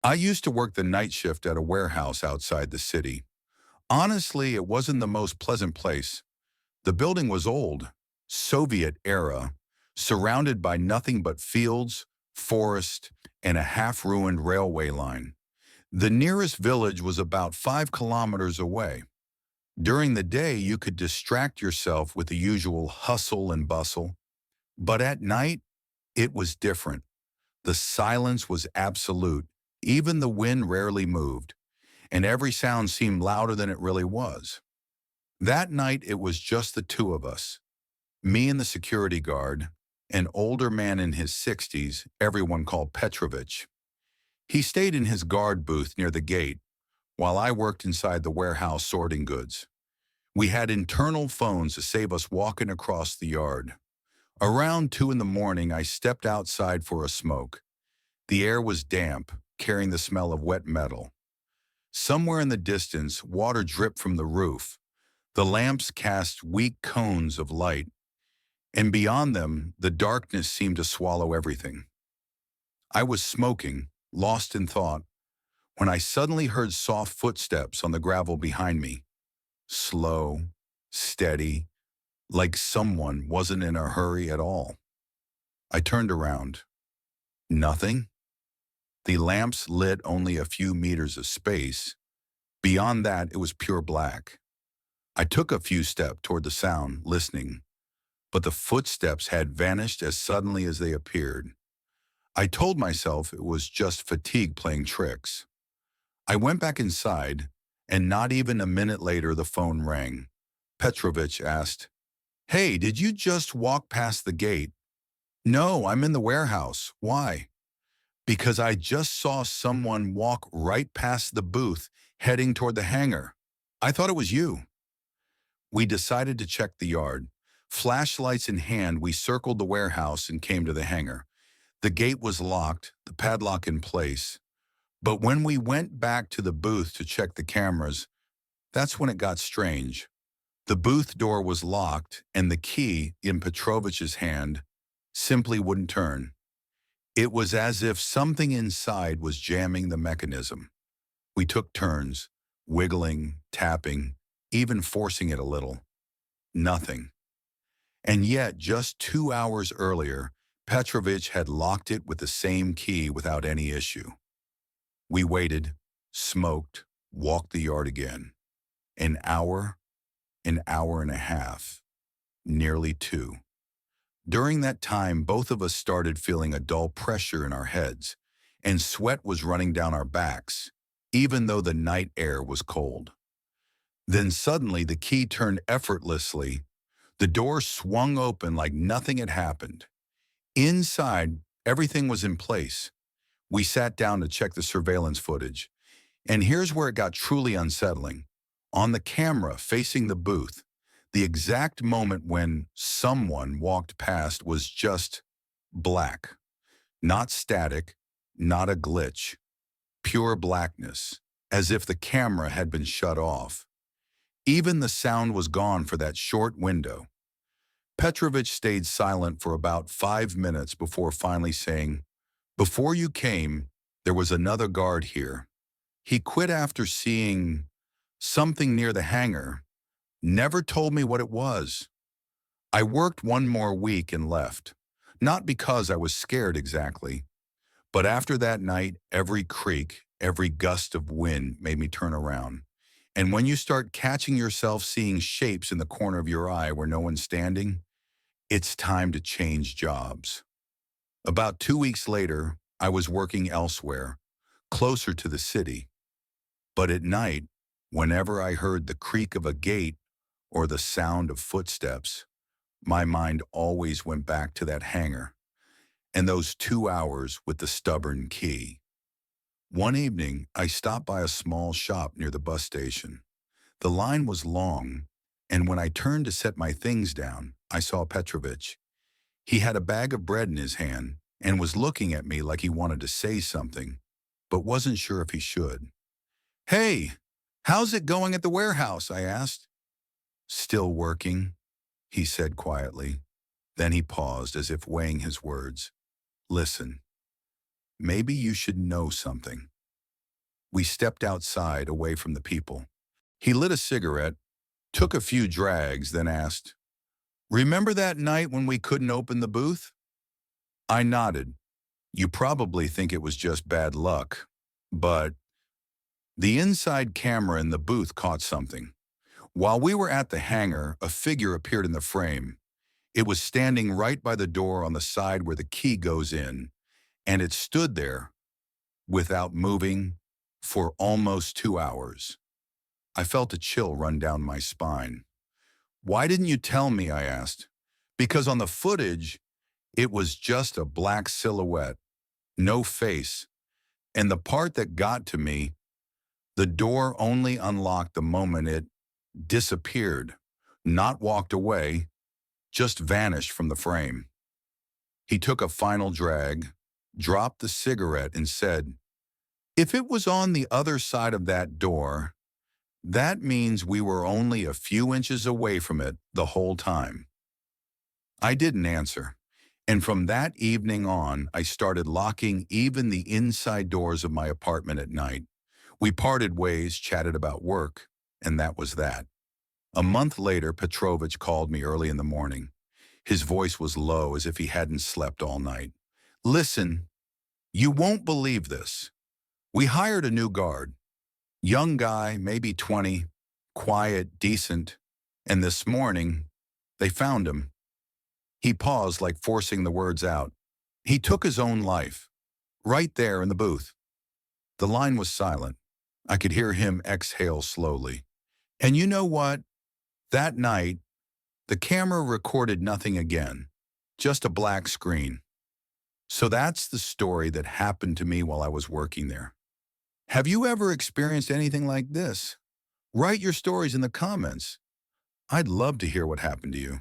I used to work the night shift at a warehouse outside the city. Honestly, it wasn't the most pleasant place. The building was old, Soviet era, surrounded by nothing but fields, forest, and a half-ruined railway line. The nearest village was about 5 kilometers away. During the day, you could distract yourself with the usual hustle and bustle. But at night, it was different. The silence was absolute. Even the wind rarely moved, and every sound seemed louder than it really was. That night, it was just the two of us, me and the security guard, an older man in his 60s, everyone called Petrovich. He stayed in his guard booth near the gate, while I worked inside the warehouse sorting goods. We had internal phones to save us walking across the yard. Around 2 in the morning, I stepped outside for a smoke. The air was damp, carrying the smell of wet metal. Somewhere in the distance, water dripped from the roof. The lamps cast weak cones of light, and beyond them, the darkness seemed to swallow everything. I was smoking, lost in thought, when I suddenly heard soft footsteps on the gravel behind me. Slow, steady, like someone wasn't in a hurry at all. I turned around. Nothing. The lamps lit only a few meters of space. Beyond that, it was pure black. I took a few steps toward the sound, listening, but the footsteps had vanished as suddenly as they appeared. I told myself it was just fatigue playing tricks. I went back inside, and not even a minute later the phone rang. Petrovich asked, "Hey, did you just walk past the gate?" "No, I'm in the warehouse. Why?" "Because I just saw someone walk right past the booth, heading toward the hangar. I thought it was you." We decided to check the yard. Flashlights in hand, we circled the warehouse and came to the hangar. The gate was locked, the padlock in place. But when we went back to the booth to check the cameras, that's when it got strange. The booth door was locked, and the key, in Petrovich's hand, simply wouldn't turn. It was as if something inside was jamming the mechanism. We took turns, wiggling, tapping, even forcing it a little. Nothing. And yet, just 2 hours earlier, Petrovich had locked it with the same key without any issue. We waited, smoked, walked the yard again. An hour and a half, nearly 2. During that time, both of us started feeling a dull pressure in our heads, and sweat was running down our backs, even though the night air was cold. Then suddenly the key turned effortlessly. The door swung open like nothing had happened. Inside, everything was in place. We sat down to check the surveillance footage. And here's where it got truly unsettling. On the camera facing the booth, the exact moment when someone walked past was just black. Not static, not a glitch. Pure blackness, as if the camera had been shut off. Even the sound was gone for that short window. Petrovich stayed silent for about 5 minutes before finally saying, "Before you came, there was another guard here. He quit after seeing something near the hangar. Never told me what it was. I worked one more week and left. Not because I was scared exactly, but after that night, every creak, every gust of wind made me turn around. And when you start catching yourself seeing shapes in the corner of your eye where no one's standing, it's time to change jobs." About 2 weeks later, I was working elsewhere, closer to the city. But at night, whenever I heard the creak of a gate or the sound of footsteps, my mind always went back to that hangar and those 2 hours with the stubborn key. One evening, I stopped by a small shop near the bus station. The line was long, and when I turned to set my things down, I saw Petrovich. He had a bag of bread in his hand and was looking at me like he wanted to say something, but wasn't sure if he should. "Hey, how's it going at the warehouse?" I asked. "Still working," he said quietly. Then he paused as if weighing his words. "Listen, maybe you should know something. We stepped outside, away from the people. He lit a cigarette, took a few drags, then asked, "Remember that night when we couldn't open the booth?" I nodded. You probably think it was just bad luck, but the inside camera in the booth caught something. While we were at the hangar, a figure appeared in the frame. It was standing right by the door on the side where the key goes in, and it stood there without moving for almost 2 hours. I felt a chill run down my spine. "Why didn't you tell me?" I asked. "Because on the footage, it was just a black silhouette, no face. And the part that got to me, the door only unlocked the moment it disappeared, not walked away, just vanished from the frame." He took a final drag, dropped the cigarette, and said, "If it was on the other side of that door, that means we were only a few inches away from it the whole time." I didn't answer. And from that evening on, I started locking even the inside doors of my apartment at night. We parted ways, chatted about work, and that was that. A month later, Petrovich called me early in the morning. His voice was low, as if he hadn't slept all night. "Listen, you won't believe this. We hired a new guard. Young guy, maybe 20, quiet, decent, and this morning, they found him." He paused, like forcing the words out. "He took his own life, right there in the booth." The line was silent. I could hear him exhale slowly. And you know what? That night, the camera recorded nothing again, just a black screen. So that's the story that happened to me while I was working there. Have you ever experienced anything like this? Write your stories in the comments. I'd love to hear what happened to you.